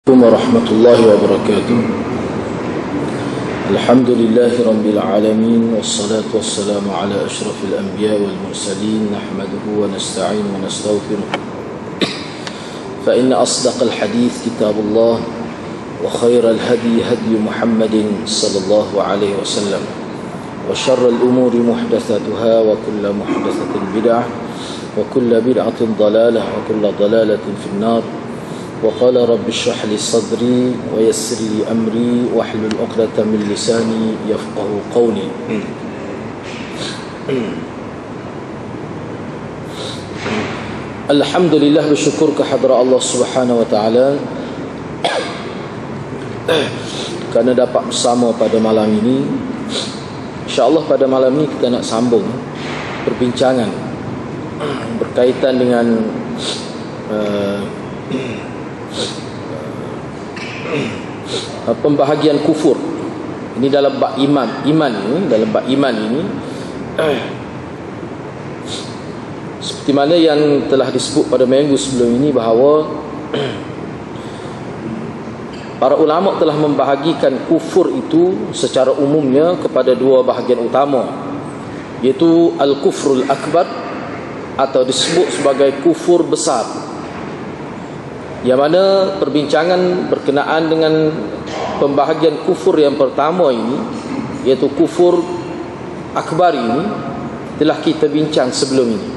ورحمة الله وبركاته. الحمد لله رب العالمين، والصلاة والسلام على أشرف الأنبياء والمرسلين، نحمده ونستعين ونستغفره، فإن أصدق الحديث كتاب الله، وخير الهدي هدي محمد صلى الله عليه وسلم، وشر الأمور محدثاتها، وكل محدثة بدعة، وكل بدعة ضلالة، وكل ضلالة في النار. وقال رب اشرح لي صدري ويسر لي أمري واحلل عقدة من لساني يفقه قولي. Alhamdulillah, bersyukur kehadrat Allah Subhanahu wa taala kerana dapat bersama pada malam ini. InsyaAllah pada malam ini kita nak sambung perbincangan berkaitan dengan pembahagian kufur. Ini dalam bab iman ini, dalam bab iman ini seperti mana yang telah disebut pada minggu sebelum ini, bahawa para ulama telah membahagikan kufur itu secara umumnya kepada dua bahagian utama, iaitu al-kufrul akbar atau disebut sebagai kufur besar, yang mana perbincangan berkenaan dengan pembahagian kufur yang pertama ini, iaitu kufur akbar ini, telah kita bincang sebelum ini.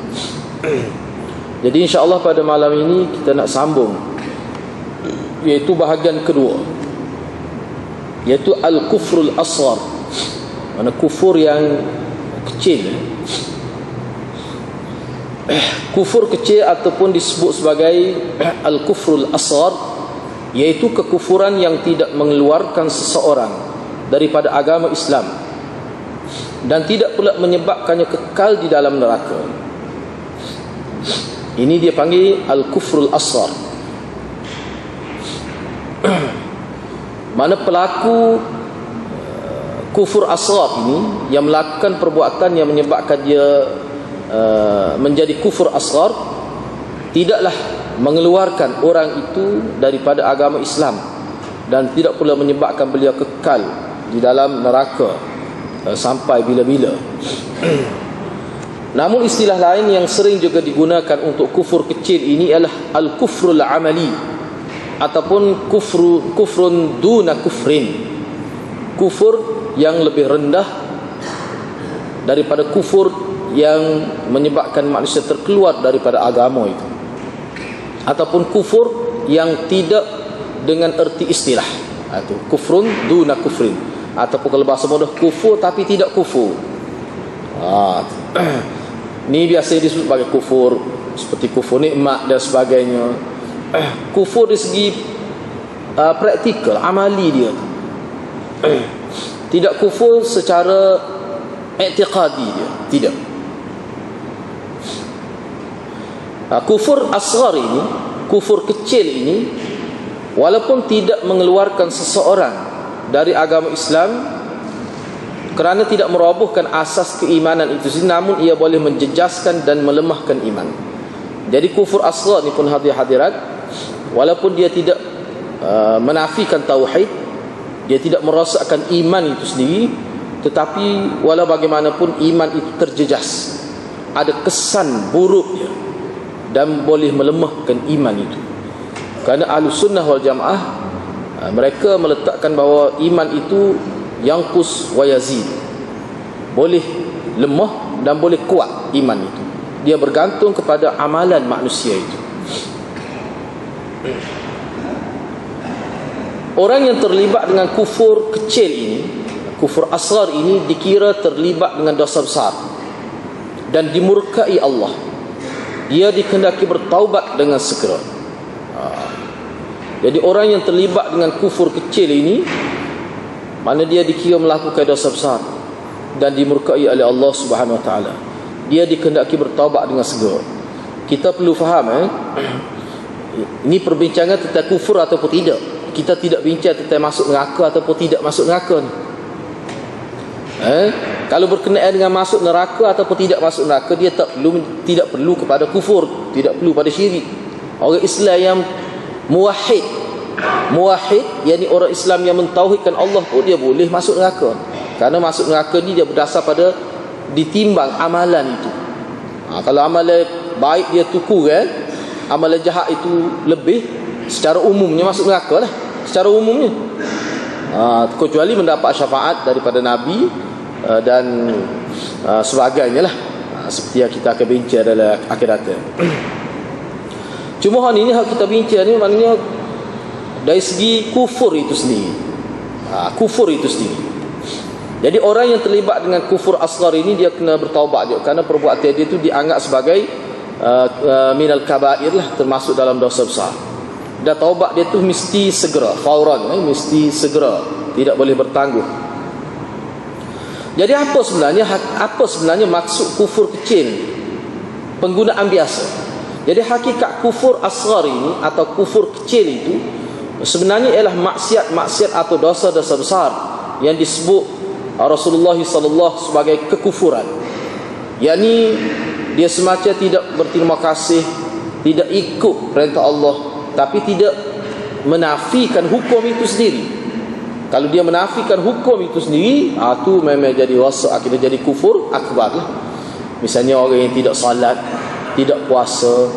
Jadi insyaAllah pada malam ini kita nak sambung, iaitu bahagian kedua, iaitu al-kufrul asghar, mana kufur yang kecil. Kufur kecil ataupun disebut sebagai al-kufrul asghar, iaitu kekufuran yang tidak mengeluarkan seseorang daripada agama Islam dan tidak pula menyebabkannya kekal di dalam neraka. Ini dia panggil al-kufrul asghar. Mana pelaku kufur asghar ini yang melakukan perbuatan yang menyebabkan dia menjadi kufur asghar, tidaklah mengeluarkan orang itu daripada agama Islam dan tidak pula menyebabkan beliau kekal di dalam neraka sampai bila-bila. Namun istilah lain yang sering juga digunakan untuk kufur kecil ini ialah al-kufrul amali ataupun kufrun duna kufrin, kufur yang lebih rendah daripada kufur yang menyebabkan manusia terkeluar daripada agama itu, ataupun kufur yang tidak dengan erti istilah, itu kufrun duna kufrin, ataupun kalau bahasa mudah kufur tapi tidak kufur. Ini biasa disebut sebagai kufur, seperti kufur nikmat dan sebagainya. Kufur dari segi praktikal, amali dia, tidak kufur secara i'tiqadi dia, tidak. Kufur asghar ini, kufur kecil ini, walaupun tidak mengeluarkan seseorang dari agama Islam kerana tidak merobohkan asas keimanan itu sendiri, namun ia boleh menjejaskan dan melemahkan iman. Jadi kufur asghar ini pun hadirat, walaupun dia tidak menafikan tauhid, dia tidak merosakkan iman itu sendiri, tetapi walau bagaimanapun iman itu terjejas, ada kesan buruknya dan boleh melemahkan iman itu. Kerana Ahlus Sunnah wal Jamaah, mereka meletakkan bahawa iman itu yanqus wa yazid, boleh lemah dan boleh kuat iman itu. Dia bergantung kepada amalan manusia itu. Orang yang terlibat dengan kufur kecil ini, kufur asghar ini, dikira terlibat dengan dosa besar dan dimurkai Allah. Dia dikehendaki bertaubat dengan segera. Jadi orang yang terlibat dengan kufur kecil ini, mana dia dikira melakukan dosa besar dan dimurkai oleh Allah Subhanahu wa taala, dia dikehendaki bertaubat dengan segera. Kita perlu faham ini perbincangan tentang kufur ataupun tidak. Kita tidak bincang tentang masuk neraka ataupun tidak masuk neraka ni. Kalau berkenaan dengan masuk neraka ataupun tidak masuk neraka, dia tidak perlu kepada kufur, tidak perlu pada syirik. Orang Islam yang muwahhid, muwahhid, yakni orang Islam yang mentauhidkan Allah pun dia boleh masuk neraka. Karena masuk neraka ni dia berdasar pada ditimbang amalan itu. Kalau amalan baik dia tu kurang, amalan jahat itu lebih, secara umumnya masuk neraka lah, secara umumnya. Kecuali mendapat syafaat daripada Nabi dan sebagainya lah, seperti yang kita akan bincang dalam akhirat. Cuma hal ini hak kita bincang ni maknanya dari segi kufur itu sendiri. Kufur itu sendiri. Jadi orang yang terlibat dengan kufur asghar ini dia kena bertaubat juga, kerana perbuatan dia itu dianggap sebagai minal kabair lah, termasuk dalam dosa besar. Dan taubat dia tu mesti segera, fauran, mesti segera, tidak boleh bertangguh. Jadi apa sebenarnya maksud kufur kecil, penggunaan biasa. Jadi hakikat kufur asghar ini atau kufur kecil itu sebenarnya ialah maksiat atau dosa-dosa besar yang disebut Rasulullah sallallahu sebagai kekufuran. yakni dia semacam tidak berterima kasih, tidak ikut perintah Allah, tapi tidak menafikan hukum itu sendiri. Kalau dia menafikan hukum itu sendiri, itu memang jadi wasak, akhirnya jadi kufur akbar lah. Misalnya orang yang tidak salat, tidak puasa,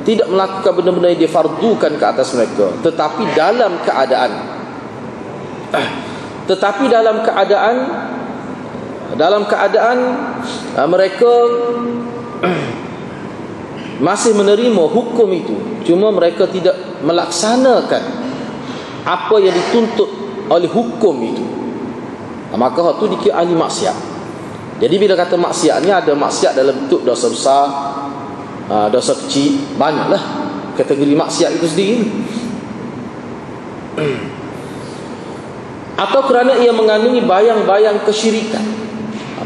tidak melakukan benda-benda yang difardukan ke atas mereka, tetapi dalam keadaan mereka masih menerima hukum itu, cuma mereka tidak melaksanakan apa yang dituntut oleh hukum itu, maka itu dikira ahli maksiat. Jadi bila kata maksiat ni, ada maksiat dalam bentuk dosa besar, dosa kecil, banyaklah kategori maksiat itu sendiri. Atau kerana ia mengandungi bayang-bayang kesyirikan.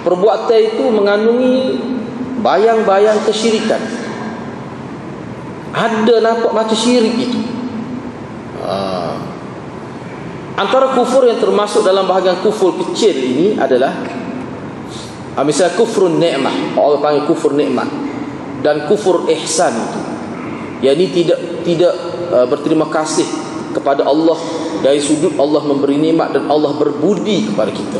Perbuatan itu mengandungi bayang-bayang kesyirikan. Ada nampak macam syirik itu. Antara kufur yang termasuk dalam bahagian kufur kecil ini adalah misalnya kufrun ni'mah, Allah panggil kufur nikmat, dan kufur ihsan itu, yakni tidak berterima kasih kepada Allah dari sudut Allah memberi nikmat dan Allah berbudi kepada kita.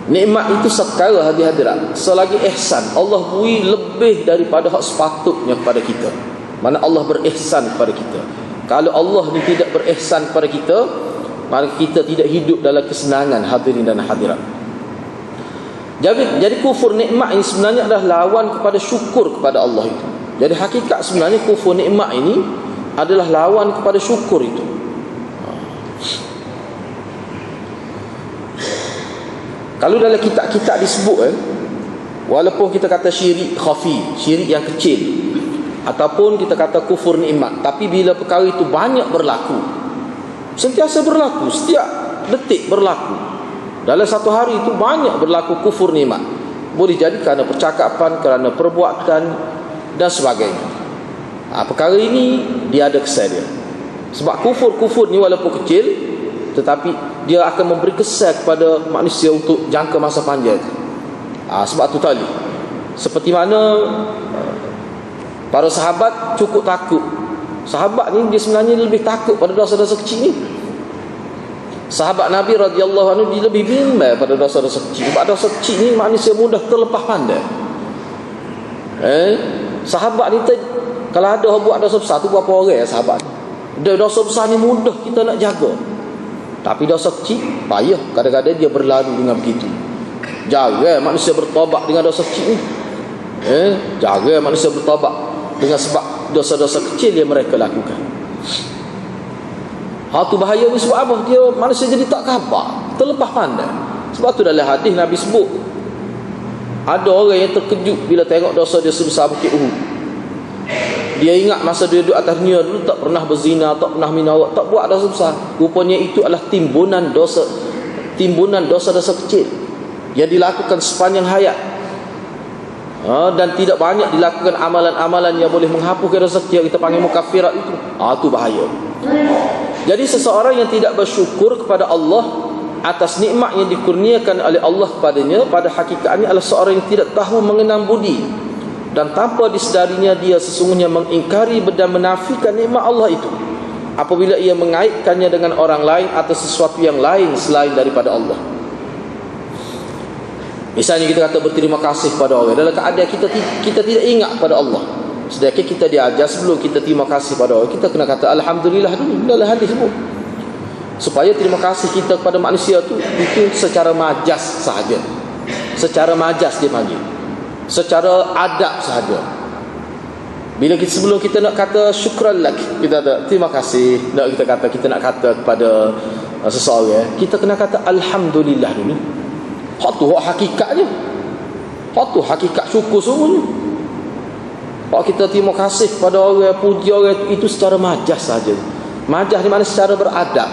Nikmat itu sekala hadirat, selagi ihsan Allah beri lebih daripada hak sepatutnya kepada kita. Mana Allah berihsan kepada kita. Kalau Allah ni tidak berihsan kepada kita, maka kita tidak hidup dalam kesenangan, hadirin dan hadirat. Jadi kufur nikmat ini sebenarnya adalah lawan kepada syukur kepada Allah itu. Jadi hakikat sebenarnya kufur nikmat ini adalah lawan kepada syukur itu. Kalau dalam kitab-kitab disebut, walaupun kita kata syirik khafi, syirik yang kecil, ataupun kita kata kufur nikmat, tapi bila perkara itu banyak berlaku, sentiasa berlaku, setiap detik berlaku, dalam satu hari itu banyak berlaku kufur nikmat, boleh jadi kerana percakapan, kerana perbuatan dan sebagainya. Perkara ini dia ada kesan dia. Sebab kufur ni walaupun kecil, tetapi dia akan memberi kesan kepada manusia untuk jangka masa panjang. Sebab tu tadi, seperti mana para sahabat cukup takut. Sahabat ni dia sebenarnya lebih takut pada dosa-dosa kecil ni. Sahabat Nabi radhiyallahu anhu dia lebih bimbang pada dosa-dosa kecil. Sebab dosa kecil ni manusia mudah terlepas pandang. Sahabat ni kalau ada orang buat dosa besar tu, berapa orang sahabat ni? Dosa besar ni mudah kita nak jaga. Tapi dosa kecil payah, kadang-kadang dia berlalu dengan begitu. Jarang manusia bertobat dengan dosa kecil ni. Jarang manusia bertobat dengan sebab dosa-dosa kecil yang mereka lakukan. Tu bahaya ni sebab apa? Dia manusia jadi tak khabar, terlepas pandang. Sebab tu dalam hadis Nabi sebut, ada orang yang terkejut bila tengok dosa dia sebesar bukit Uhud. Dia ingat masa dia duduk atas dunia dulu tak pernah berzina, tak pernah minawak, tak buat dosa besar. Rupanya itu adalah timbunan dosa-dosa kecil yang dilakukan sepanjang hayat. Dan tidak banyak dilakukan amalan-amalan yang boleh menghapuskan dosa kecil, kita panggil mukaffirat itu. Itu bahaya. Jadi seseorang yang tidak bersyukur kepada Allah atas nikmat yang dikurniakan oleh Allah kepadanya, pada hakikatnya adalah seorang yang tidak tahu mengenang budi dan tanpa disedarinya dia sesungguhnya mengingkari dan menafikan nikmat Allah itu apabila ia mengaitkannya dengan orang lain atau sesuatu yang lain selain daripada Allah. Misalnya kita kata berterima kasih pada orang dalam keadaan kita tidak ingat pada Allah. Sedangkan kita diajar sebelum kita terima kasih pada orang, kita kena kata alhamdulillah dulu dalam hadis sebut. Supaya terima kasih kita kepada manusia itu secara majas sahaja. Secara majas dia panggil. Secara adab sahaja. Bila sebelum kita nak kata syukran lak, kita kata terima kasih, kita nak kata kepada seseorang, kita kena kata alhamdulillah dulu. Hak tu hak hakikatnya. Hak tu hakikat syukur semuanya. Hak kita terima kasih kepada orang, puji orang itu secara majas saja. Majas di mana secara beradab.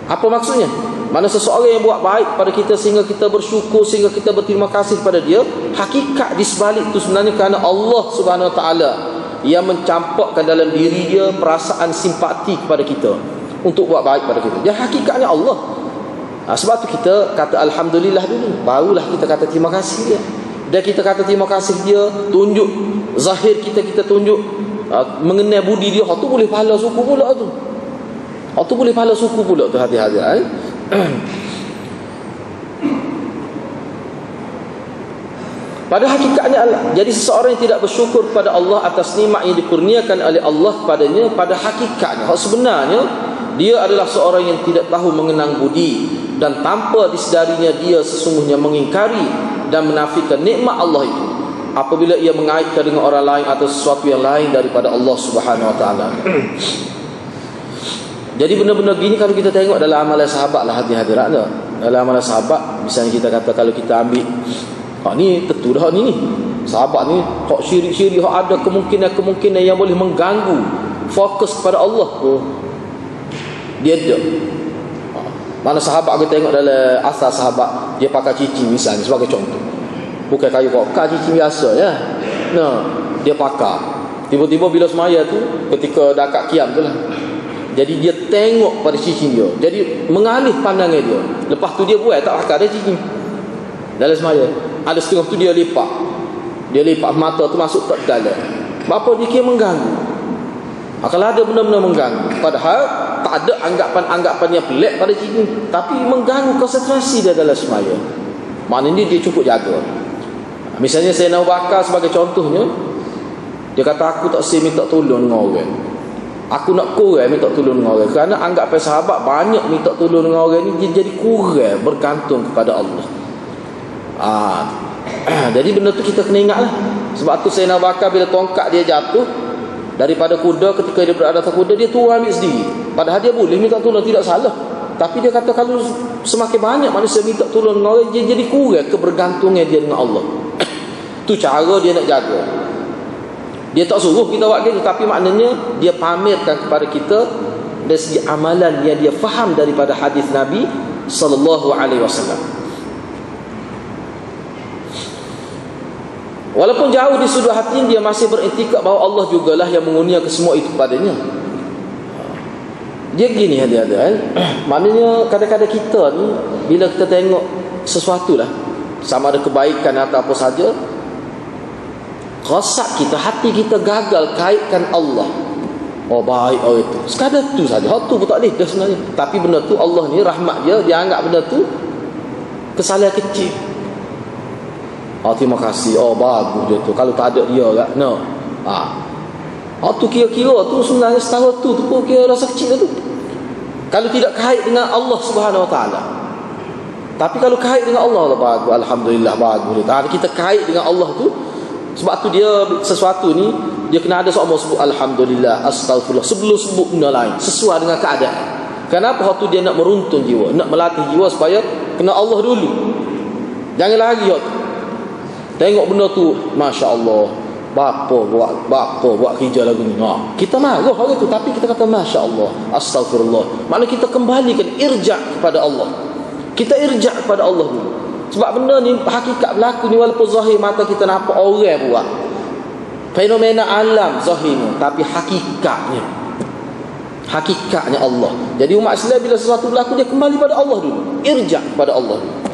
Apa maksudnya? Mana seseorang yang buat baik pada kita sehingga kita bersyukur, sehingga kita berterima kasih kepada dia, hakikat di sebalik itu sebenarnya kerana Allah Subhanahu Wa Taala yang mencampakkan dalam diri dia perasaan simpati kepada kita untuk buat baik pada kita. Dia hakikatnya Allah. Sebab tu kita kata alhamdulillah dulu, barulah kita kata terima kasih dia. Dan kita kata terima kasih dia, tunjuk zahir kita tunjuk mengenai budi dia, tu boleh pahala suku pula tu. Tu boleh pahala suku pula tu hati-hati. Pada hakikatnya jadi seseorang yang tidak bersyukur kepada Allah atas nikmat yang dikurniakan oleh Allah kepadanya, pada hakikatnya sebenarnya dia adalah seorang yang tidak tahu mengenang budi, dan tanpa disedarinya dia sesungguhnya mengingkari dan menafikan nikmat Allah itu apabila ia mengaitkan dengan orang lain atau sesuatu yang lain daripada Allah Subhanahu Wa Taala. Jadi benda-benda gini kalau kita tengok dalam amalan sahabat lah, hati-hati rakna. Dalam amalan sahabat, misalnya kita kata kalau kita ambil ni tentu dah ni sahabat ni hak syirik-syirik, hak ada kemungkinan yang boleh mengganggu fokus kepada Allah, dia ada. Mana sahabat kita tengok dalam asal sahabat, dia pakai cici misalnya sebagai contoh. Bukan kayu kokak, cici biasa ya. Dia pakai. Tiba-tiba bila semaya tu, ketika dekat kiam tu lah, jadi dia tengok pada cici dia, jadi mengalih pandangan dia. Lepas tu dia buat tak pakai dah cici dalam semaya. Ada setengah tu dia lipat mata tu masuk tak dalam. Apa dia kira mengganggu. Kalau ada benda-benda mengganggu, padahal tak ada anggapan-anggapan yang pelik pada cici, tapi mengganggu konsentrasi dia dalam semaya, maknanya dia cukup jaga. Misalnya saya nak bakar sebagai contohnya, dia kata aku tak saya minta tolong dengan orang, aku nak kurang minta tolong dengan orang, kerana anggapan sahabat banyak minta tolong dengan orang ni, dia jadi kurang bergantung kepada Allah. Jadi benda tu kita kena ingat lah. Sebab tu saya nak bakar bila tongkat dia jatuh daripada kuda, ketika dia berada atas kuda, dia turun ambil sendiri. Padahal dia boleh minta tolong, tidak salah. Tapi dia kata kalau semakin banyak manusia minta tolong dengan orang, dia jadi kurang kebergantungan dia dengan Allah. Tu cara dia nak jaga. Dia tak suruh kita buat gitu, tapi maknanya dia pamerkan kepada kita dari segi amalan yang dia faham daripada hadis Nabi sallallahu alaihi wasallam. Walaupun jauh di sudut hati, dia masih beriktikad bahawa Allah jugalah yang mengurniakan semua itu padanya. Dia gini hadiah-hadiah, maknanya kadang-kadang kita ni bila kita tengok sesuatu lah, sama ada kebaikan atau apa saja, qasad kita, hati kita gagal kaitkan Allah. Oh baik orang itu, sekadar tu saja. Hak tu pun tak boleh dah sebenarnya. Tapi benda tu Allah ni rahmat dia anggap benda tu kesalahan kecil. Terima kasih. Bagus dia tu. Kalau tak ada dia kan. Tu kira-kira tu sebenarnya setara tu pun kira rasa kecil tu. Kalau tidak kait dengan Allah Subhanahu Wa Taala. Tapi kalau kait dengan Allah, bagus, alhamdulillah, bagus. Kita kait dengan Allah tu, sebab tu dia sesuatu ni dia kena ada seorang sebut alhamdulillah, astagfirullah sebelum sebut benda lain, sesuai dengan keadaan. Kenapa hak tu dia nak meruntun jiwa, nak melatih jiwa supaya kena Allah dulu. Jangan lagi hak tu. Tengok benda tu, masya-Allah, bapa buat kerja lagu ni. Kita marah hari tu, tapi kita kata masya-Allah, astagfirullah. Maknanya kita kembalikan irja' kepada Allah. Kita irja' kepada Allah dulu. Sebab benda ni hakikat berlaku ni, walaupun zahir mata kita nampak orang buat. Fenomena alam zahir ni, tapi hakikatnya Allah. Jadi umat Islam bila sesuatu berlaku, dia kembali pada Allah dulu, irja' kepada Allah dulu.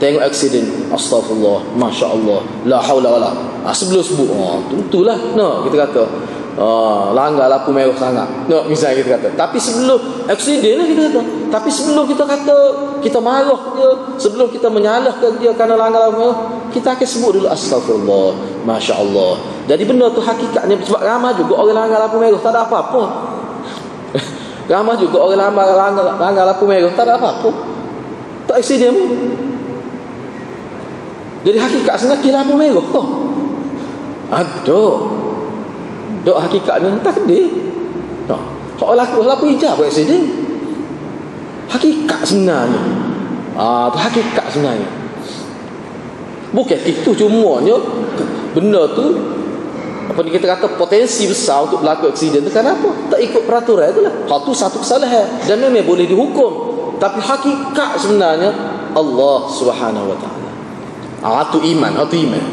tengok aksiden, astagfirullah, masya-Allah, la haula wala. Sebelum sebut, tentulah kita kata langgar lampu merah sangat. Misalnya kita kata. Tapi sebelum aksiden lah kita kata. Tapi sebelum kita kata kita marah dia, sebelum kita menyalahkan dia kerana langgar lampu merah, kita akan sebut dulu astagfirullah, masya-Allah. Jadi benda tu hakikatnya sebab ramai juga orang langgar lampu merah tak ada apa-apa. Ramai juga orang langgar lampu merah tak ada apa-apa. Tak aksiden pun. Jadi hakikat sebenarnya lampu merah tu. Dok hakikatnya tak ada. Hak lampu hijau buat aksiden. Hakikat sebenarnya. Tu hakikat sebenarnya. Bukan itu cumanya benda tu apa kita kata potensi besar untuk berlaku aksiden tu kenapa? Tak ikut peraturan itulah. Hak tu satu kesalahan dan memang boleh dihukum. Tapi hakikat sebenarnya Allah Subhanahu wa taala. Itu iman, itu iman.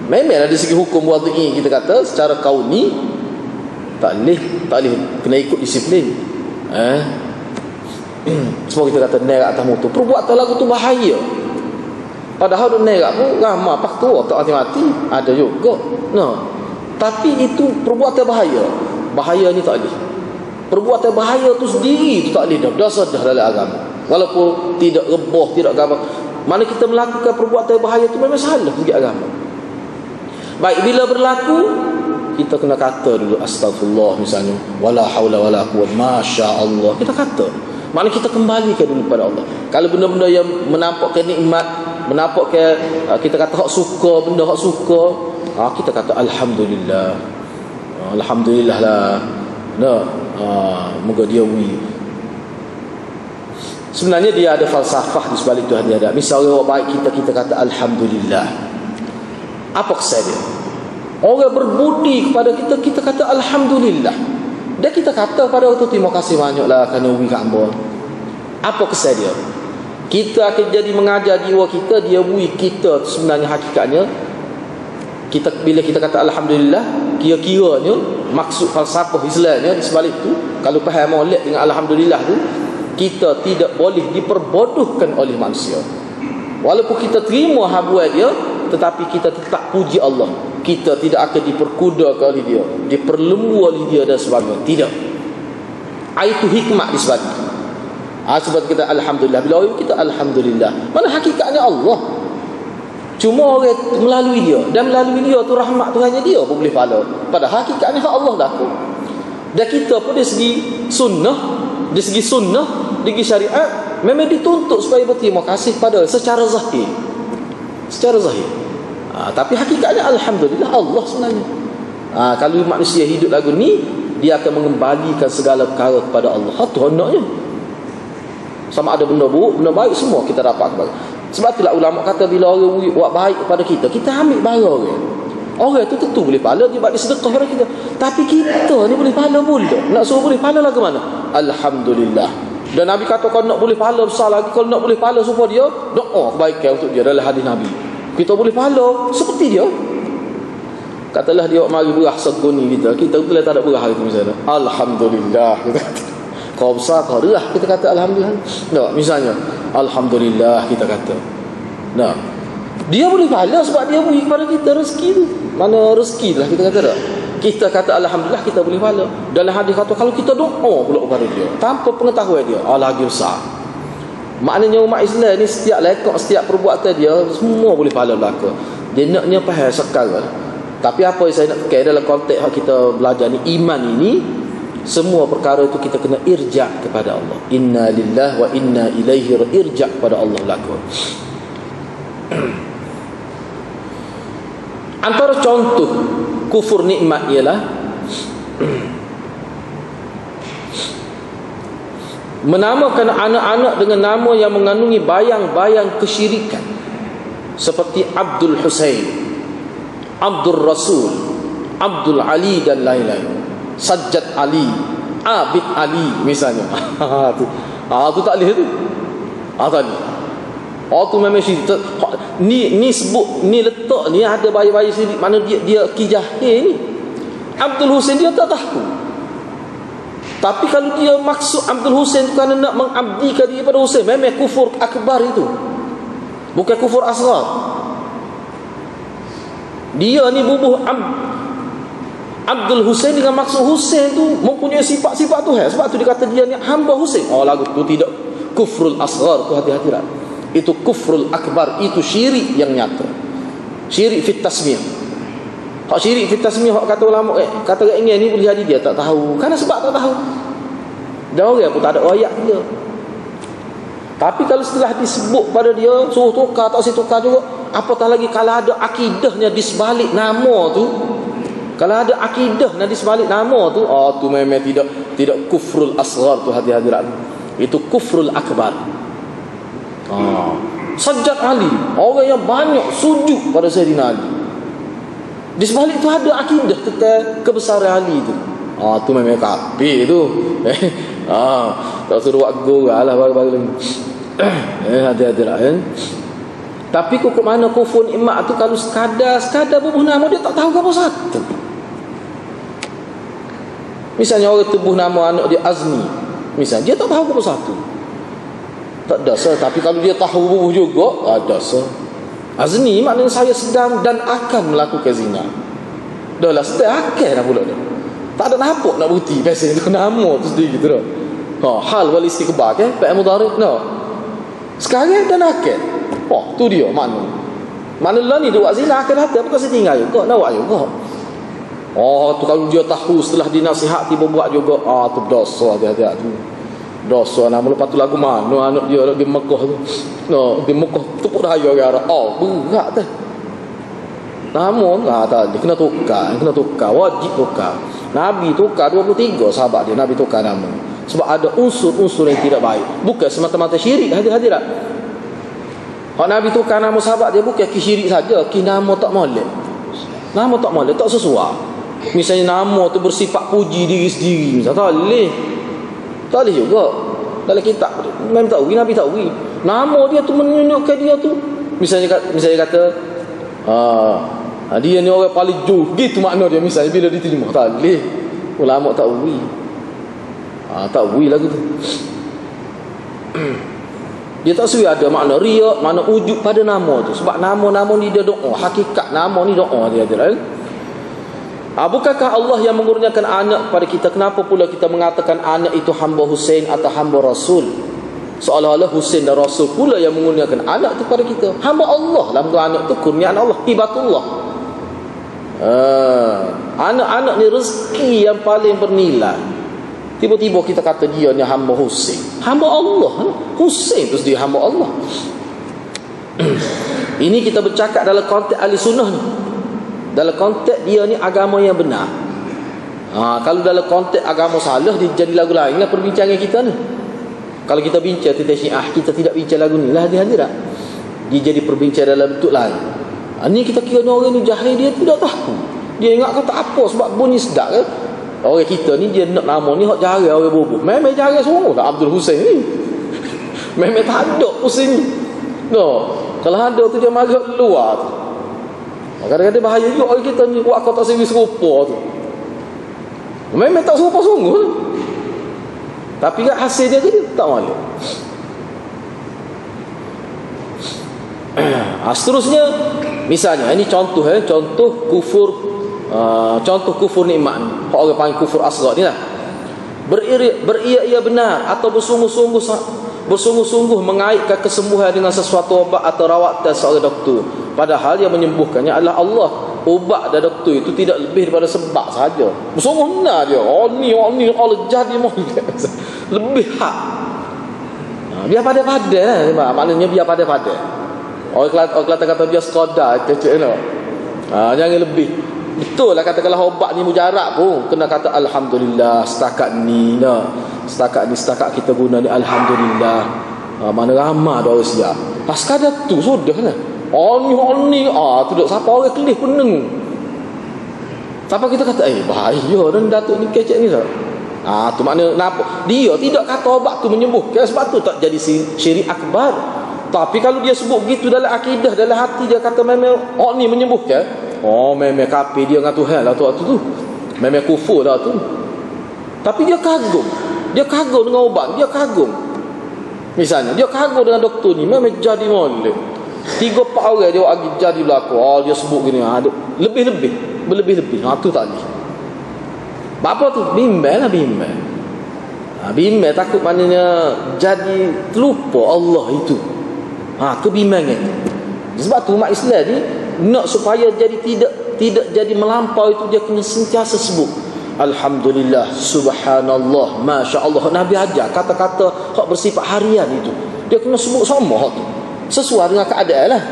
Memang dari segi hukum wad'i kita kata secara kauni tak boleh kena ikut disiplin. Semua kita kata nerak atas motor. Perbuatan lagu tu bahaya. Padahal dia nerak pun ramah pak tua tak mati-mati ada juga. Tapi itu perbuatan bahaya. Bahaya ni tak boleh. Perbuatan bahaya tu sendiri tu tak boleh dah. Dosa dah dalam agama. Walaupun tidak rebah, tidak apa. Mana kita melakukan perbuatan bahaya tu memang salah segi agama. Baik, bila berlaku kita kena kata dulu astagfirullah misalnya, wala haula wala quwwata, masya-Allah. Kita kata. Mana kita kembalikan dulu pada Allah. Kalau benda-benda yang menampakkan nikmat, menampakkan kita kata hak suka, benda hak suka, kita kata alhamdulillah. Alhamdulillah lah. Moga dia sebenarnya dia ada falsafah di sebalik Tuhan dia ada. Misalnya orang baik kita kata alhamdulillah. Apa kesan dia? Orang berbudi kepada kita kata alhamdulillah. Dan kita kata pada waktu terima kasih banyaklah kerana wi kat hamba. Apa kesan dia? Kita akan jadi mengajar jiwa kita, dia wi kita sebenarnya hakikatnya kita bila kita kata alhamdulillah, kira-kiranya maksud falsafah Islamnya di sebalik tu, kalau faham molek dengan alhamdulillah tu, kita tidak boleh diperbodohkan oleh manusia. Walaupun kita terima habuat dia, tetapi kita tetap puji Allah. Kita tidak akan diperkudakan oleh dia, diperlembu oleh dia dan sebagainya. Tidak. Itu hikmah di sebalik. Sebab kita alhamdulillah. Bila orang kita alhamdulillah, mana hakikatnya Allah. Cuma orang melalui dia, dan melalui dia tu rahmat Tuhannya dia pun boleh pahala. Padahal hakikatnya Allah dah tu. Dan kita pun dari segi sunnah, dari segi syariat memang dituntut supaya berterima kasih pada secara zahir. Tapi hakikatnya alhamdulillah Allah sebenarnya. Kalau manusia hidup lagu ni, dia akan mengembalikan segala perkara kepada Allah. Tu hendaknya. Sama ada benda buruk, benda baik, semua kita dapat kepada. Sebab itulah ulama kata bila orang buat baik kepada kita ambil barang orang. Orang tu tentu boleh pahala, dia bagi sedekah kepada kita. Tapi kita ni boleh pahala pula. Nak suruh boleh pahala lah ke mana? Alhamdulillah. Dan Nabi kata kalau nak boleh pahala besar lagi, kalau nak boleh pahala supaya dia doa kebaikan untuk dia dalam hadis Nabi. Kita boleh pahala seperti dia. Katalah dia mari berah seguni kita boleh tak ada berah itu misalnya. Alhamdulillah kita kata. Kau besar kau derah kita kata alhamdulillah. Tak, misalnya alhamdulillah kita kata. Dia boleh pahala sebab dia beri kepada kita rezeki tu. Mana rezeki lah kita kata tak? Kita kata alhamdulillah kita boleh pahala. Dalam hadis kata kalau kita doa pula kepada dia tanpa pengetahuan dia, lagi besar. Maknanya umat Islam ni setiap lekok, setiap perbuatan dia semua boleh pahala belaka. Dia naknya faham sekarang. Tapi apa yang saya nak pakai dalam konteks kita belajar ni, iman ini, semua perkara itu kita kena irja' kepada Allah. Inna lillahi wa inna ilaihi irja' kepada Allah belaka. Antara contoh kufur nikmat ialah menamakan anak-anak dengan nama yang mengandungi bayang-bayang kesyirikan, seperti Abdul Husain, Abdul Rasul, Abdul Ali dan lain-lain, Sajjad Ali, Abid Ali misalnya. Tu tak boleh tu. Tak boleh. Tu memang syirik. Ni sebut, ni letak ni ada bayi-bayi syirik. Mana dia kijahir ni. Abdul Husain dia tak tahu. Tapi kalau dia maksud Abdul Husain kerana nak mengabdikan diri pada Husain, memang kufur akbar itu. Bukan kufur asghar. Dia ni bubuh Abdul Husain dengan maksud Husain tu mempunyai sifat-sifat Tuhan. Sebab tu dia kata dia ni hamba Husain. Oh, lagu tu tidak kufrul asghar, tu hati-hati lah. Itu kufrul akbar, itu syirik yang nyata. Syirik fit tasmiyah. Hak syirik fit tasmiyah, hak kata ulama kata orang ni boleh jadi dia tak tahu. Karena sebab tak tahu. Dan orang pun tak ada ayat dia. Tapi kalau setelah disebut pada dia suruh tukar, tak usah tukar juga. Apatah lagi kalau ada akidahnya di sebalik nama tu. Kalau ada akidahnya di sebalik nama tu, tu memang tidak kufrul asghar, tu hati-hati. Itu kufrul akbar. Sajjad Ali, orang yang banyak sujud pada Sayyidina Ali. Di sebalik tu ada akidah tentang kebesaran Ali tu. Tu memang kafir tu. Tak suruh buat gurau lah bagi-bagi. Hati-hati lah. Tapi kok mana kufur nikmat tu, kalau sekadar bubuh nama dia tak tahu apa satu. Misalnya orang tubuh nama anak dia Azmi, misalnya dia tak tahu apa satu, tak dosa. Tapi kalau dia tahu bubuh juga, dosa. Azni maknanya saya sedang dan akan melakukan zina. Dah lah sedang akan dah pula dia. Tak ada nampak nak bukti. Biasanya tu nama tu sendiri gitu dah. Hal wal istiqbal kan, fa'il mudhari'. No. Sekarang dan akan. Tu dia makna. Makna lah ni dia buat zina akan hati, apa kau setinggal juga nak buat juga. Tu kalau dia tahu setelah dinasihati berbuat juga, tu dosa, hati-hati tu. Dosa nama lepas tu lagu mana anak dia di Mekah tu. Di Mekah tepuk daya orang Arab. Berat dah. Nama tak dia kena tukar, wajib tukar. Nabi tukar 23 sahabat dia, Nabi tukar nama. Sebab ada unsur-unsur yang tidak baik. Bukan semata-mata syirik, hati-hati tak. Kalau Nabi tukar nama sahabat dia bukan ki syirik saja, ki nama tak molek. Nama tak molek, tak sesuai. Misalnya nama tu bersifat puji diri sendiri, misalnya tak boleh. Tak boleh juga. Dalam kitab Imam Tawi, Nabi Tawi, nama dia tu menunjukkan dia tu. Misalnya kata dia ni orang paling jauh, gitu makna dia. Misalnya bila diterima, tak boleh. Ulama Tawi, Tawi lagu tu. Dia tak sesuai ada makna riya, makna wujud pada nama tu. Sebab nama-nama ni dia doa, hakikat nama ni doa dia ada. Bukankah Allah yang mengurniakan anak kepada kita? Kenapa pula kita mengatakan anak itu hamba Husain atau hamba Rasul? Seolah-olah Husain dan Rasul pula yang mengurniakan anak itu kepada kita. Hamba Allah lah, anak itu kurniaan Allah, hibatullah. Anak-anak ni rezeki yang paling bernilai. Tiba-tiba kita kata dia ni hamba Husain. Hamba Allah. Husain tu dia hamba Allah. Ini kita bercakap dalam konteks ahli sunnah ni. Dalam konteks dia ni agama yang benar. Kalau dalam konteks agama salah, dia jadi lagu lain lah perbincangan kita ni. Kalau kita bincang tentang Syiah, kita tidak bincang lagu ni lah, hati-hati tak? Dia jadi perbincangan dalam bentuk lain. Ni kita kira orang ni jahil, dia tidak tahu. Dia ingat kata apa sebab bunyi sedap kan. Orang kita ni dia nak nama ni hak jarang orang bubuh. Memang jarang semua lah Abdul Husain ni. Memang tak ada Husain ni. Kalau ada tu dia marah luar tu. Kadang-kadang bahaya juga orang kita ni buat kau tak serupa tu. Memang tak serupa sungguh. Tapi kan hasil dia jadi tak malu. Seterusnya, misalnya ini contoh kufur, contoh kufur nikmat ni. Orang panggil kufur asghar ni lah. Beria-ia benar atau bersungguh-sungguh mengaitkan kesembuhan dengan sesuatu obat atau rawatan seorang doktor. Padahal yang menyembuhkannya adalah Allah. Ubat dan doktor itu tidak lebih daripada sebab saja. Bersungguh benar dia. Ni Allah jadi lebih hak. Biar pada-pada lah. Maknanya biar pada-pada. Orang Kelantan kata biar sekadar kecil no. Jangan lebih. Betul lah kata kalau obat ni mujarab pun kena kata alhamdulillah setakat ni dah. Setakat kita guna ni alhamdulillah. Mana ramai dah orang siap. Sekadar tu sudah lah. Ni tu dak siapa orang kelih pun dengar. Siapa kita kata bahaya dan datuk ni kecek ni dah. Tu makna kenapa? Dia tidak kata obat tu menyembuhkan, sebab tu tak jadi syirik akbar. Tapi kalau dia sebut begitu dalam akidah, dalam hati dia kata memang ni menyembuhkan. Memang kafir dia dengan Tuhan lah tu. Memang kufur lah tu. Tapi dia kagum. Dia kagum dengan obat, dia kagum. Misalnya dia kagum dengan doktor ni, memang jadi molek. 3-4 orang dia bagi jadi berlaku. Oh, dia sebut gini, ada berlebih-lebih. Tu tak boleh. Apa tu? Bimbang lah, bimbang. Bimbang takut maknanya jadi terlupa Allah itu. Kebimbangan. Sebab tu umat Islam ni nak supaya jadi tidak jadi melampau itu, dia kena sentiasa sebut alhamdulillah, subhanallah, masya-Allah. Nabi ajar kata-kata hak bersifat harian itu. Dia kena sebut sama hak tu. Sesuai dengan keadaan lah.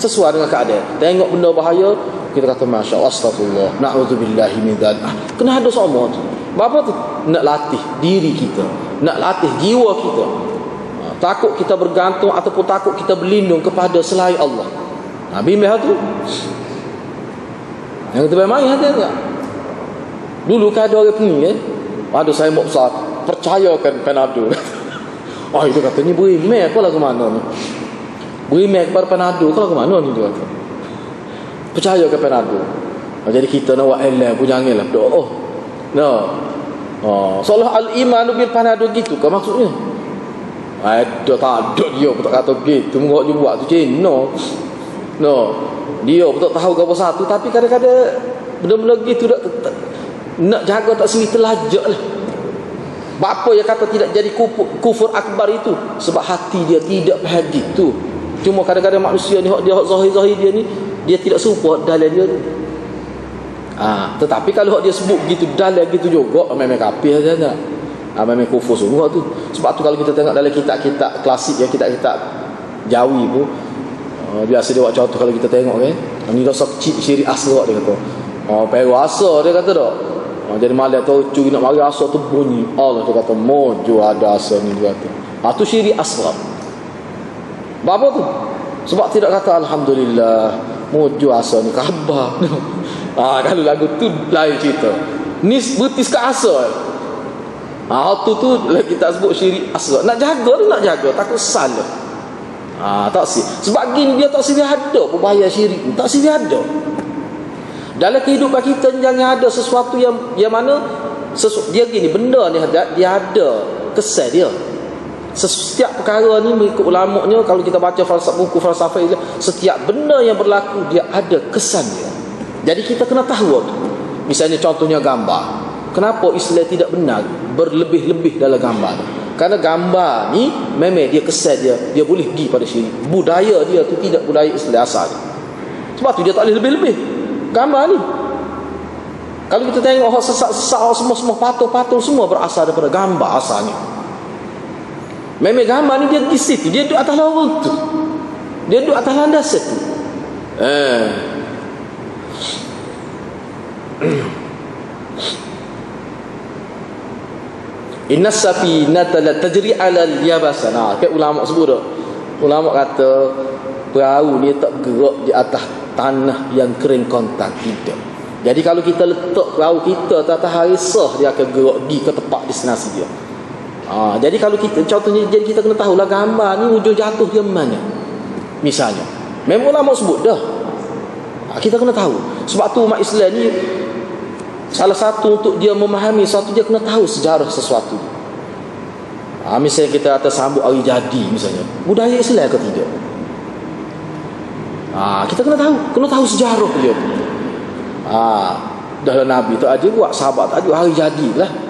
Sesuai dengan keadaan. Tengok benda bahaya, kita kata masya-Allah, astagfirullah, na'udzubillahi min dzalik. Kena ada sama tu. Apa tu? Nak latih diri kita, nak latih jiwa kita. Takut kita bergantung ataupun takut kita berlindung kepada selain Allah. Bimbang tu. Yang kita main hati tak? Dulu kan ada orang pening ada saya mau besar, percayakan Panado. Itu katanya berimeh kau lah ke mana ni? Berimeh kepada Panado kau lah ke mana ni dia kata. Percayakan Panado. Jadi kita nak buat elah pun janganlah doa. Seolah al-iman bil Panado gitu ke maksudnya? Tak ada dia pun tak kata gitu. Mengok dia buat tu Cina. Dia pun tak tahu apa satu. Tapi kadang-kadang benda-benda gitu nak jaga tak sendiri terlajak lah. Bapa yang kata tidak jadi kufur akbar itu sebab hati dia tidak faham gitu. Cuma kadang-kadang manusia ni dia zahir-zahir dia ni, dia tidak support dalam dia ni. Tetapi kalau dia sebut gitu dalam gitu juga, memang kafir saja tak. Memang kufur semua tu. Sebab tu kalau kita tengok dalam kitab-kitab klasik ya, kitab-kitab Jawi pun biasa dia buat contoh kalau kita tengok ni dosa kecil syirik asghar dia kata. Pero asar dia kata tak. Jadi malam tu curi nak mari asar tu bunyi Allah tu kata mojo ada asar ni dia kata. Tu syirik asghar. Apa tu? Sebab tidak kata alhamdulillah mojo asar ni khabar. Kalau lagu tu lain cerita. Ni betis ke asar. Tu kita sebut syirik asghar. Nak jaga takut salah. Tak sih. Sebab gini dia tak sini ada bahaya syirik. Tak sini ada. Dalam kehidupan kita jangan ada sesuatu yang mana dia gini benda ni dia ada kesan dia. Setiap perkara ni mengikut ulamanya, kalau kita baca buku falsafah ini, setiap benda yang berlaku dia ada kesan dia. Jadi kita kena tahu tu. Misalnya contohnya gambar. Kenapa Islam tidak benar berlebih-lebih dalam gambar? Karena gambar ni memang dia kesan dia boleh pergi pada syirik. Budaya dia tu tidak budaya Islam asal. Sebab tu dia tak boleh lebih-lebih gambar ni. Kalau kita tengok sesak-sesak semua patung-patung semua berasal daripada gambar asalnya. Memang gambar ni dia di situ, dia duduk atas lorong tu, dia duduk atas landasan tu. Innas safinata la tajri 'ala al-yabasa. Kayak ulama sebut dah. Ulama kata perahu ni tak bergerak di atas tanah yang kering kontak, tidak. Jadi kalau kita letak perahu kita atas harisah, dia akan gerak pergi ke tempat destinasi dia. Jadi kalau kita contohnya, jadi kita kena tahulah gambar ni ujung jatuh dia mana. Misalnya, memang ulama sebut dah. Kita kena tahu. Sebab tu umat Islam ni salah satu untuk dia memahami sesuatu, dia kena tahu sejarah sesuatu. Misalnya kita atas sambut hari jadi misalnya, budaya Islam ke tidak? Kita kena tahu sejarah dia. Dah Nabi tu aja buat, sahabat tu aja hari jadilah.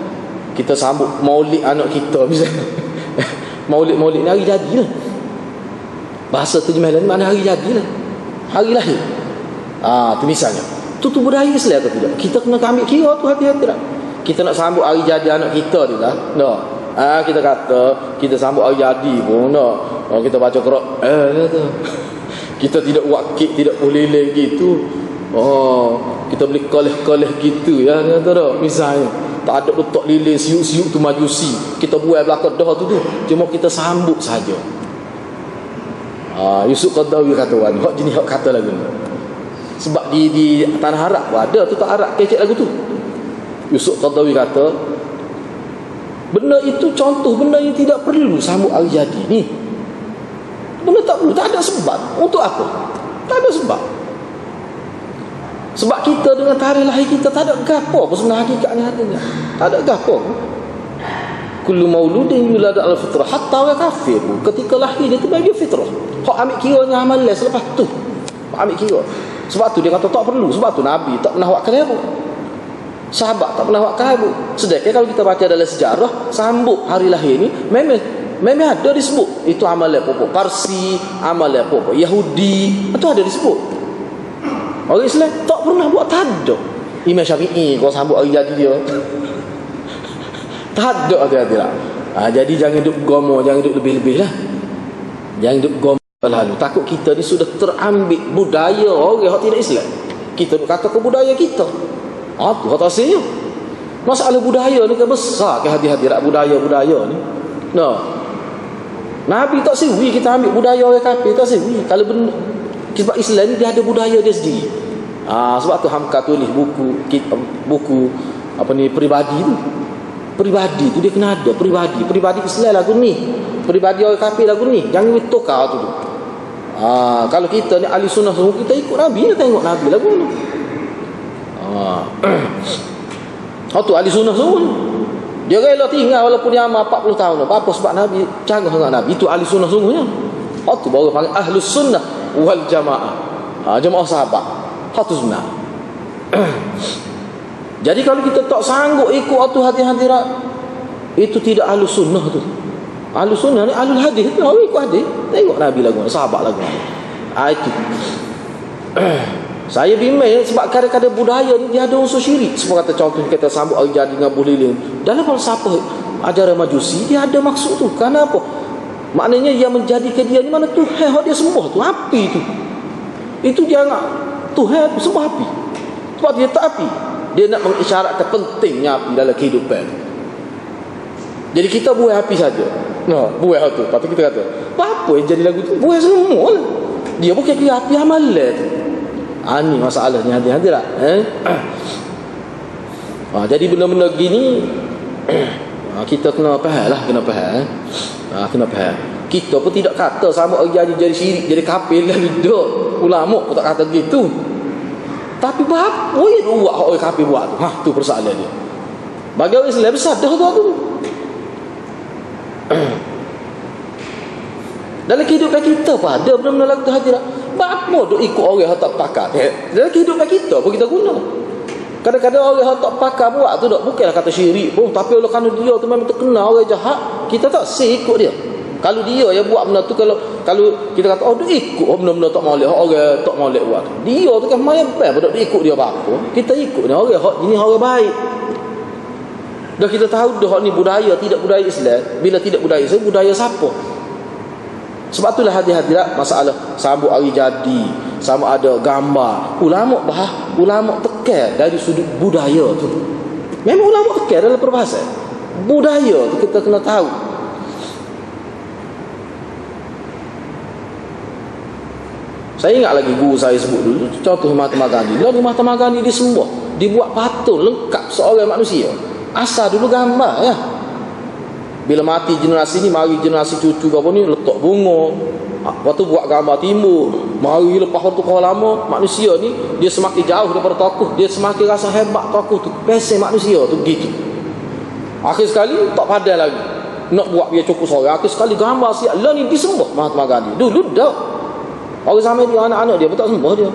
Kita sambut maulid anak kita misalnya. Maulid ni hari jadilah. Bahasa terjemahan mana hari jadilah. Hari lahir. Tu misalnya. Tu budaya Islam ke tidak? Kita kena ambil kira tu hati-hati tak? Kita nak sambut hari jadi anak kita tu lah. Kita kata kita sambut hari jadi pun kita baca Quran. Kita tidak buat kek, tidak boleh leleh gitu. Kita beli koleh-koleh gitu ya, kata tak? Misalnya tak ada letak lilin siuk-siuk tu majusi, kita buat belakang dah tu cuma kita sambut saja. Yusuf Qaradawi kata hak jenis hak kata lagu ni. Sebab di tanah Arab ada tu, tak Arab kecek lagu tu. Yusuf Qaradawi kata benda itu contoh benda yang tidak perlu sambut hari jadi ni. Benda tak perlu, tak ada sebab. Untuk apa? Tak ada sebab. Sebab kita dengan tarikh lahir kita tak ada gapo apa sebenarnya hakikatnya hatinya. Tak ada gapo. kullu mauludin yulad al fitrah. Hatta orang kafir pun ketika lahir dia tu bagi fitrah. Hak ambil kiranya amal selepas tu. Ambil kira. Sebab tu dia kata tak perlu. Sebab tu Nabi tak pernah buat kelabu. Sahabat tak pernah buat kelabu. Sedangkan kalau kita baca dalam sejarah, sambut hari lahir ni memang ada disebut. Itu amalan apa-apa Parsi, amalan apa-apa Yahudi, itu ada disebut. Orang Islam tak pernah buat, tak ada. Imam Syafi'i kau sambut hari jadi dia. Tak ada hati-hati lah. Jadi jangan duduk gomo, jangan duduk lebih-lebih lah. Jangan duduk gomo lalu. Takut kita ni sudah terambil budaya orang yang tidak Islam. Kita duk kata ke budaya kita. Tu kata asalnya. Masalah budaya ni kan besar ke hadirat budaya-budaya ni. No. Nabi tak sewi kita ambil budaya orang kafir, tak sewi. Kalau benar sebab Islam ni dia ada budaya dia sendiri. Sebab tu Hamka tulis buku apa ni peribadi tu. Peribadi tu dia kena ada peribadi Islam lagu ni. Peribadi orang kafir lagu ni. Jangan tukar tu. Kalau kita ni ahli sunnah semua, kita ikut Nabi, kita tengok Nabi lagu ni. Tu ahli sunnah semua ni. Dia rela tinggal walaupun dia amal 40 tahun. Apa sebab Nabi canggah dengan Nabi. Itu ahli sunnah sungguhnya. Tu baru panggil ahlus sunnah wal jamaah. Jamaah sahabat. Tu sebenar. Jadi kalau kita tak sanggup ikut tu hati-hati, itu tidak ahlus sunnah tu. Ahlus sunnah ni ahlul hadis. Orang ikut hadis. Tengok Nabi lagu, sahabat lagu. Itu. Saya bimbang sebab kadang-kadang budaya ni dia ada unsur syirik. Seperti kata contoh kita sambut hari jadi dengan buh lilin. Dalam falsafah ajaran Majusi dia ada maksud tu. Kenapa? Maknanya yang menjadikan dia ni mana Tuhan dia sembah tu, api tu. Itu dia nak Tuhan sembah api. Sebab dia tak api. Dia nak mengisyaratkan pentingnya api dalam kehidupan. Jadi kita buai api saja. Buai tu. Lepas tu kita kata, apa yang jadi lagu tu? Buai semua lah. Dia bukan kira api amalan tu. Ni masalahnya hati-hati lah. Jadi benda-benda gini kita kena faham lah. Kena faham. Kita pun tidak kata sama orang jadi syirik, jadi kafir lagi dah. Ulama pun tak kata begitu. Tapi apa yang buat orang kafir buat tu? Tu persoalan dia. Bagi orang Islam besar dah tu. Dalam kehidupan kita pun ada benda-benda lagu hadirat. Apa duk ikut orang yang tak pakar. Dalam kehidupan kita pun kita guna. Kadang-kadang orang yang tak pakar buat tu bukanlah kata syirik pun, tapi kalau kerana dia tu memang terkenal orang jahat, kita tak ikut dia. Kalau dia yang buat benda tu, kalau kita kata duk ikut benda-benda tak molek, orang tak molek buat. Dia tu kan main apa duk ikut dia apa. Kita ikut dia orang ini orang baik. Dah kita tahu dah ni budaya tidak budaya Islam. Bila tidak budaya Islam, budaya siapa? Sebab itulah hati-hati masalah sambut hari jadi, sama ada gambar. Ulama tekan dari sudut budaya tu. Memang ulama tekan dalam perbahasan. Budaya tu kita kena tahu. Saya ingat lagi guru saya sebut dulu, contoh Mahatma Gandhi. Lalu Mahatma Gandhi disembah, dibuat patung lengkap seorang manusia. Asal dulu gambar ya. Bila mati generasi ni, mari generasi cucu apa ni letak bunga. Lepas tu buat gambar timur. Mari lepas waktu kau lama, manusia ni dia semakin jauh daripada tokoh, dia semakin rasa hebat tokoh tu. Pesen manusia tu begitu. Akhir sekali tak padan lagi. Nak buat dia cukup seorang. Akhir sekali gambar siap lah ni disembah Mahatma Gandhi. Dulu dah. Orang zaman dia, anak-anak dia pun tak sembah dia.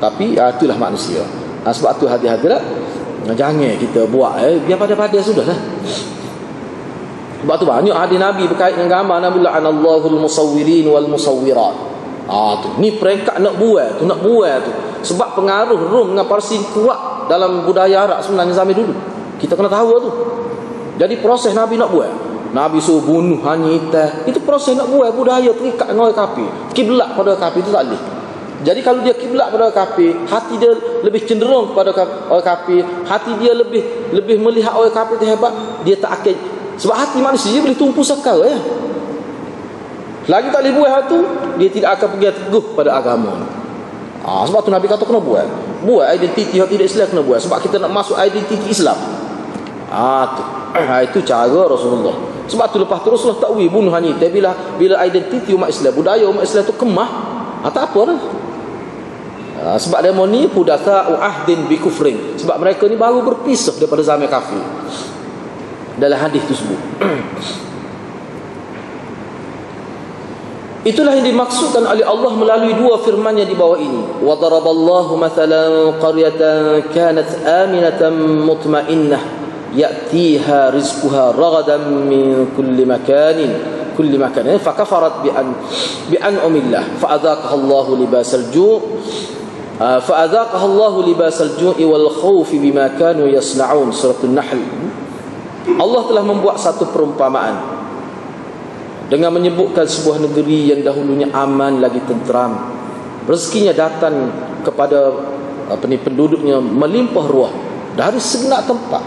Tapi itulah manusia. Sebab tu hati-hati lah. Jangan kita buat biar pada-pada sudah lah. Sebab tu banyak hadis Nabi berkait dengan gambar. Nabi la'anallahul musawwirin wal musawwirat. Tu ni peringkat nak buat tu. Sebab pengaruh Rom dengan Parsi kuat dalam budaya Arab sebenarnya zaman dulu. Kita kena tahu tu. Jadi proses Nabi nak buat, Nabi suruh bunuh hanyita. Itu proses nak buat budaya terikat dengan orang kafir. Kiblat pada kafir itu tak boleh. Jadi kalau dia kiblat pada orang kafir, hati dia lebih cenderung kepada orang kafir, hati dia lebih melihat orang kafir itu hebat, dia tak akan. Sebab hati manusia boleh tumpu sekar ya. Lagi tak boleh buat tu, dia tidak akan pergi teguh pada agama. Sebab tu Nabi kata kena buat identiti yang tidak Islam kena buat. Sebab kita nak masuk identiti Islam. Itu cara Rasulullah. Sebab tu lepas tu Rasulullah tak bunuh hanya bila identiti umat Islam, budaya umat Islam tu kemah, tak apa dah. Sebab demo ni pudatha ahdin bi kufrin. Sebab mereka ni baru berpisah daripada zaman kafir. dalam hadis tersebut. Itulah yang dimaksudkan oleh Allah melalui dua firman-Nya di bawah ini. Wa daraballahu mathalan qaryatan kanat aminatan mutmainnah ya'tiha rizquha ragadan min kulli makanin fakafarat bi an'amillah fa'adhaqaha Allahu libasal ju'i wal khawfi bima kanu yasna'un. Surah An-Nahl. Allah telah membuat satu perumpamaan dengan menyebutkan sebuah negeri yang dahulunya aman lagi tenteram, rezekinya datang kepada penduduknya melimpah ruah dari segenap tempat.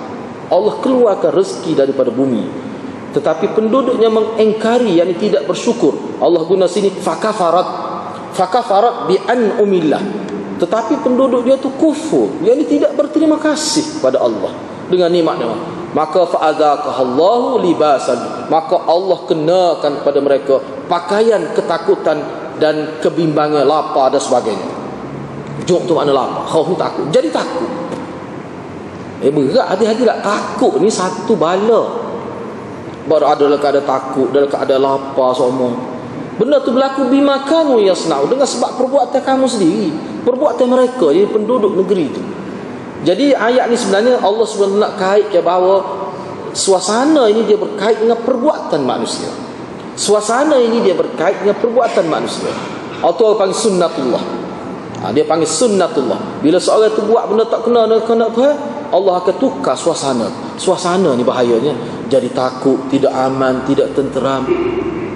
Allah keluarkan rezeki daripada bumi, tetapi penduduknya mengingkari, yakni tidak bersyukur. Allah guna sini fakafarat bi an'amillah, tetapi penduduk dia tu kufur, yakni tidak berterima kasih pada Allah dengan nikmat-nikmat. Maka fa'adzaqahallahu libasan, maka Allah kenakan pada mereka pakaian ketakutan dan kebimbangan, lapar dan sebagainya. Juk tu makna lapar, khauf ni takut, jadi takut. Berat hati-hati tak takut ni satu bala. Baru ada keadaan takut, dalam keadaan lapar semua. Benda tu berlaku bima kanu yasna'u, dengan sebab perbuatan kamu sendiri, perbuatan mereka, jadi penduduk negeri tu. Jadi ayat ni sebenarnya Allah SWT nak kait ke bahawa suasana ini dia berkait dengan perbuatan manusia. Suasana ini dia berkait dengan perbuatan manusia. Atau panggil sunnatullah. Dia panggil sunnatullah. Bila seorang tu buat benda tak kena Tuhan, Allah akan tukar suasana. Suasana ni bahayanya. Jadi takut, tidak aman, tidak tenteram.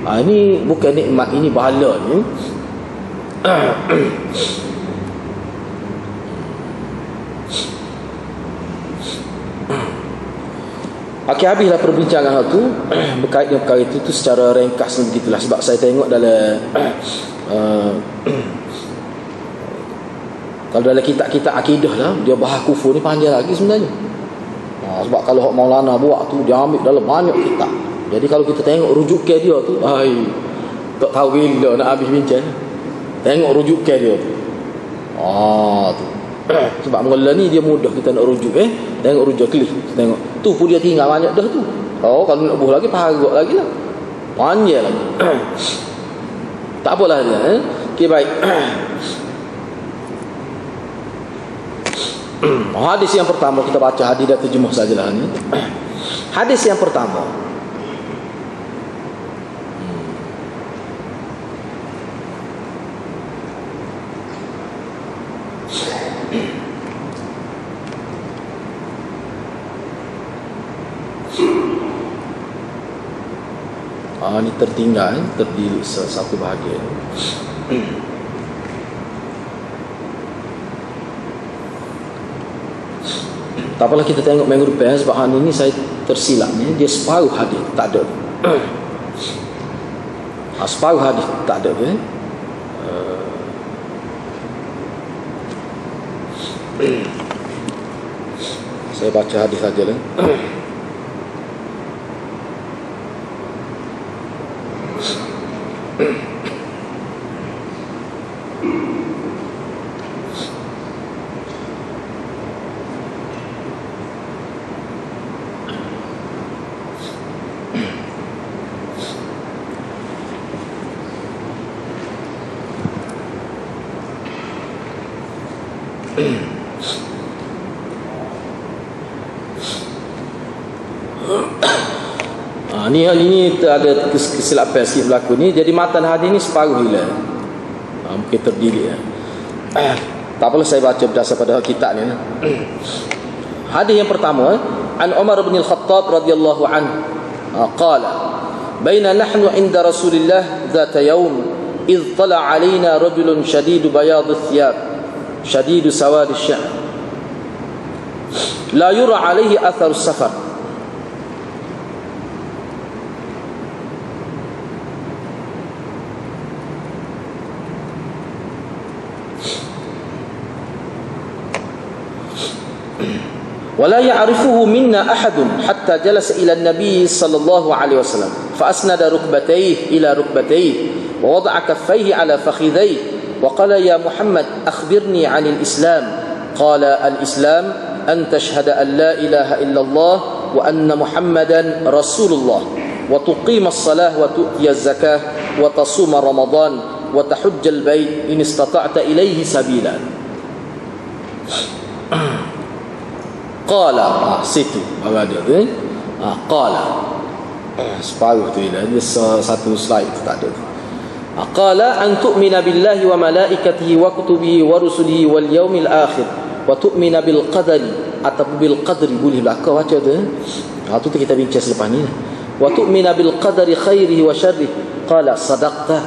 Ini bukan nikmat, ini bala ni. Okey, habislah perbincangan hal tu berkait dengan perkara itu secara ringkas begitulah. Sebab saya tengok dalam kalau dalam kitab-kitab akidah lah, dia bahas kufur ni panjang lagi sebenarnya. Sebab kalau hak Maulana buat tu, dia ambil dalam banyak kitab. Jadi kalau kita tengok rujukan dia tu, tak tahu bila nak habis bincang. Tengok rujukan dia tu. Tu. Sebab mula ni dia mudah kita nak rujuk. Tengok rujuk klik, tengok tu pun dia tinggal banyak dah tu. Kalau nak buh lagi parut lagi lah, panjang lagi. Tak apalah dia. Okey, baik. Hadis yang pertama kita baca, hadis dan terjemah sajalah ni. Hadis yang pertama, ni tertinggal, terdiri satu bahagian. Tak apalah, kita tengok minggu depan. Sebab hari ini saya tersilap ni, dia separuh hadis tak ada. Separuh hadis tak ada. Saya baca hadis saja lah. Ini ada kesilapan sikit berlaku ni. Jadi matan hadis ni separuh hilang. Mungkin terdiri. Tak apalah, saya baca berdasar pada kitab ni. Hadis yang pertama, an Umar bin Al-Khattab radhiyallahu anhu qala baina nahnu inda Rasulillah ذات يوم إذ طلع علينا رجل شديد بياض الثياب شديد سواد الشعر لا يرى عليه أثر السفر ولا يعرفه منا أحد حتى جلس إلى النبي صلى الله عليه وسلم فأسند ركبتيه إلى ركبتيه ووضع كفيه على فخذيه وقال يا محمد أخبرني عن الإسلام قال الإسلام أن تشهد أن لا إله إلا الله wa anna Muhammadan Rasulullah wa tuqima as-salah wa tu'tiya az-zakah wa tasuma Ramadan wa tahujja al-bait in istata'ta ilayhi sabila. Qala, situ apa dia tu? Qala. Separuh tu dia satu slide tu tak ada. Qala an tu'mina billahi wa malaikatihi wa kutubihi wa rusulihi wal yaumil akhir wa tu'mina bil qadari atau bil qadri, boleh belakang baca tu. Tu kita bincang selepas ni. Wa tu'mina bil qadari khairihi wa syarrihi. Qala sadaqta.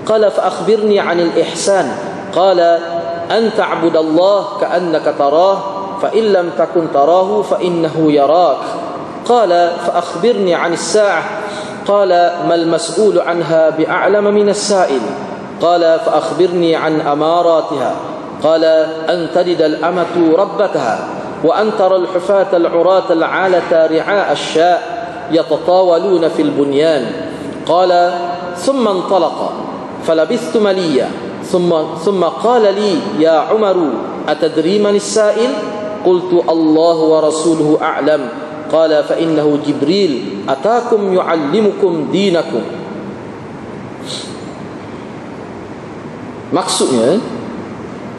Qala fa akhbirni 'anil ihsan. Qala an ta'budallaha ka'annaka tarah fa in lam takun tarahu fa innahu yarak. Qala fa akhbirni 'anis sa'ah. قال ما المسؤول عنها بأعلم من السائل. قال فأخبرني عن أماراتها. قال أن تلد الأمة ربتها وأن ترى الحفاة العراة العالة رعاء الشاء يتطاولون في البنيان. قال ثم انطلق فلبثت مليا ثم قال لي يا عمر أتدري من السائل؟ قلت الله ورسوله أعلم. قال فإنه جبريل أتاكم يعلمكم دينكم. Maksudnya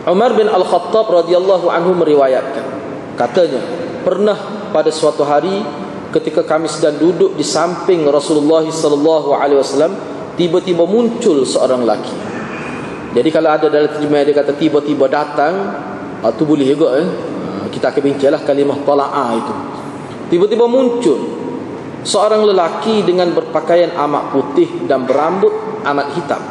Umar bin Al-Khattab radhiyallahu anhu meriwayatkan, katanya, pernah pada suatu hari ketika kami sedang duduk di samping Rasulullah sallallahu alaihi wasallam, tiba-tiba muncul seorang lelaki. Jadi kalau ada dalam terjemahan dia kata tiba-tiba datang, itu boleh juga kita akan bincanglah kalimah tala'ah itu. Tiba-tiba muncul seorang lelaki dengan berpakaian amat putih dan berambut amat hitam.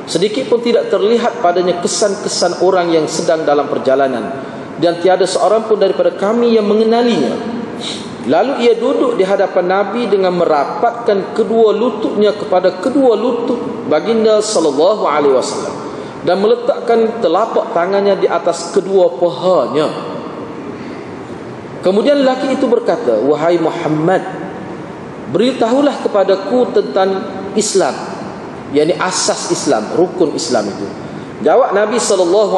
Sedikit pun tidak terlihat padanya kesan-kesan orang yang sedang dalam perjalanan, dan tiada seorang pun daripada kami yang mengenalinya. Lalu ia duduk di hadapan Nabi dengan merapatkan kedua lututnya kepada kedua lutut baginda sallallahu alaihi wasallam dan meletakkan telapak tangannya di atas kedua pahanya. Kemudian lelaki itu berkata, wahai Muhammad, beritahulah kepadaku tentang Islam, yakni asas Islam, rukun Islam itu. Jawab Nabi SAW,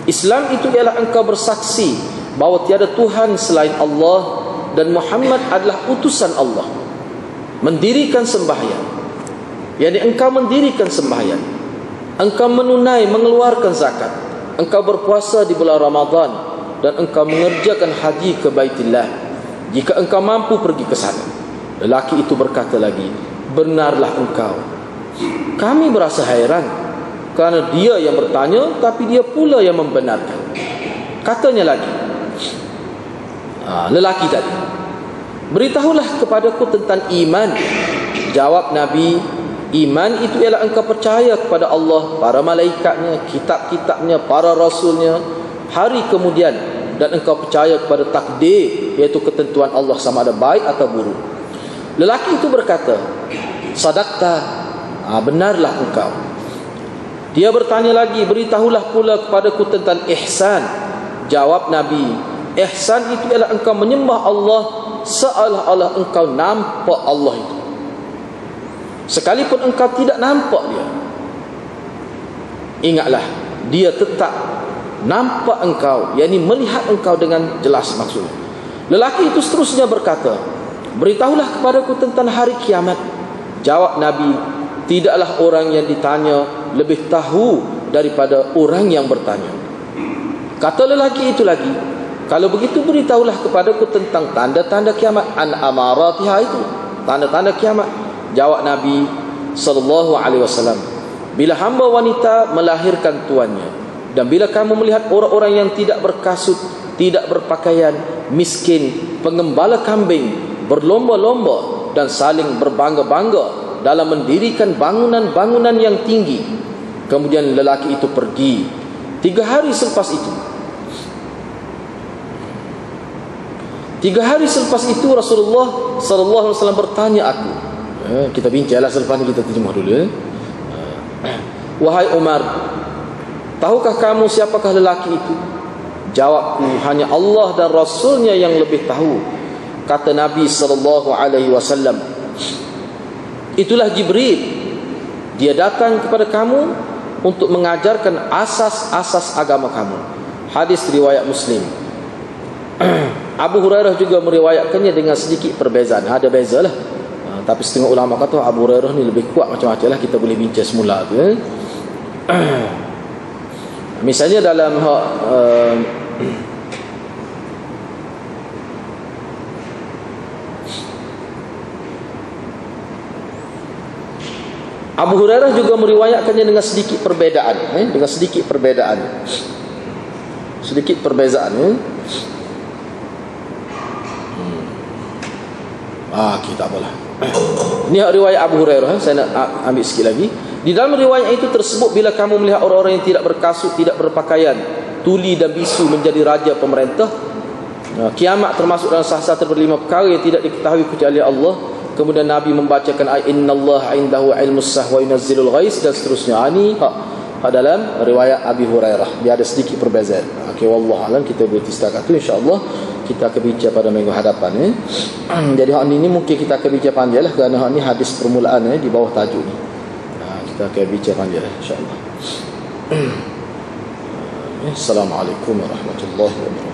Islam itu ialah engkau bersaksi bahawa tiada Tuhan selain Allah dan Muhammad adalah utusan Allah. Mendirikan sembahyang, yakni engkau mendirikan sembahyang, engkau mengeluarkan zakat, engkau berpuasa di bulan Ramadan, dan engkau mengerjakan haji ke Baitillah jika engkau mampu pergi ke sana. Lelaki itu berkata lagi, benarlah engkau. Kami berasa heran kerana dia yang bertanya tapi dia pula yang membenarkan. Katanya lagi, lelaki tadi, beritahulah kepadaku tentang iman. Jawab Nabi, iman itu ialah engkau percaya kepada Allah, para malaikatnya, kitab-kitabnya, para rasulnya, hari kemudian, dan engkau percaya kepada takdir, iaitu ketentuan Allah sama ada baik atau buruk. Lelaki itu berkata, sadaqta, benarlah engkau. Dia bertanya lagi, beritahulah pula kepadaku tentang ihsan. Jawab Nabi, ihsan itu ialah engkau menyembah Allah seolah-olah engkau nampak Allah itu, sekalipun engkau tidak nampak dia. Ingatlah, dia tetap nampak engkau, yakni melihat engkau dengan jelas maksudnya. Lelaki itu seterusnya berkata, beritahulah kepadaku tentang hari kiamat. Jawab Nabi, tidaklah orang yang ditanya lebih tahu daripada orang yang bertanya. Kata lelaki itu lagi, kalau begitu beritahulah kepadaku tentang tanda-tanda kiamat, an amaratiha, itu tanda-tanda kiamat. Jawab Nabi sallallahu alaihi wasallam, bila hamba wanita melahirkan tuannya, dan bila kamu melihat orang-orang yang tidak berkasut, tidak berpakaian, miskin, pengembala kambing, berlomba-lomba dan saling berbangga-bangga dalam mendirikan bangunan-bangunan yang tinggi. Kemudian lelaki itu pergi. 3 hari selepas itu, Rasulullah sallallahu alaihi wasallam bertanya aku. Kita bincanglah selepas ini, kita terjemah dulu. Wahai Umar, tahukah kamu siapakah lelaki itu? Jawabku, hanya Allah dan Rasulnya yang lebih tahu. Kata Nabi SAW, itulah Jibril. Dia datang kepada kamu untuk mengajarkan asas-asas agama kamu. Hadis riwayat Muslim. Abu Hurairah juga meriwayatkannya dengan sedikit perbezaan. Ada beza lah. Tapi setengah ulama kata Abu Hurairah ni lebih kuat macam-macam lah. Kita boleh bincang semula tu. Misalnya dalam Abu Hurairah juga meriwayatkannya dengan sedikit perbezaan, dengan sedikit perbezaan. Sedikit perbezaan. Okay, tak apalah. Ini riwayat Abu Hurairah. Saya nak ambil sikit lagi. Di dalam riwayat itu tersebut, bila kamu melihat orang-orang yang tidak berkasut, tidak berpakaian, tuli dan bisu menjadi raja pemerintah, kiamat termasuk dalam salah satu berlima perkara yang tidak diketahui kecuali Allah. Kemudian Nabi membacakan ayat innallaha indahu ilmus sah wa yunazzilul ghais dan seterusnya. Ini hak dalam riwayat Abi Hurairah. Dia ada sedikit perbezaan. Okey, wallahu alam, kita boleh setakat tu, insya-Allah kita akan bincang pada minggu hadapan. Jadi hak ini mungkin kita akan bincang panjanglah kerana hak ni hadis permulaan di bawah tajuk ni. Kita akan bincang panjanglah insya-Allah. Assalamualaikum warahmatullahi wabarakatuh.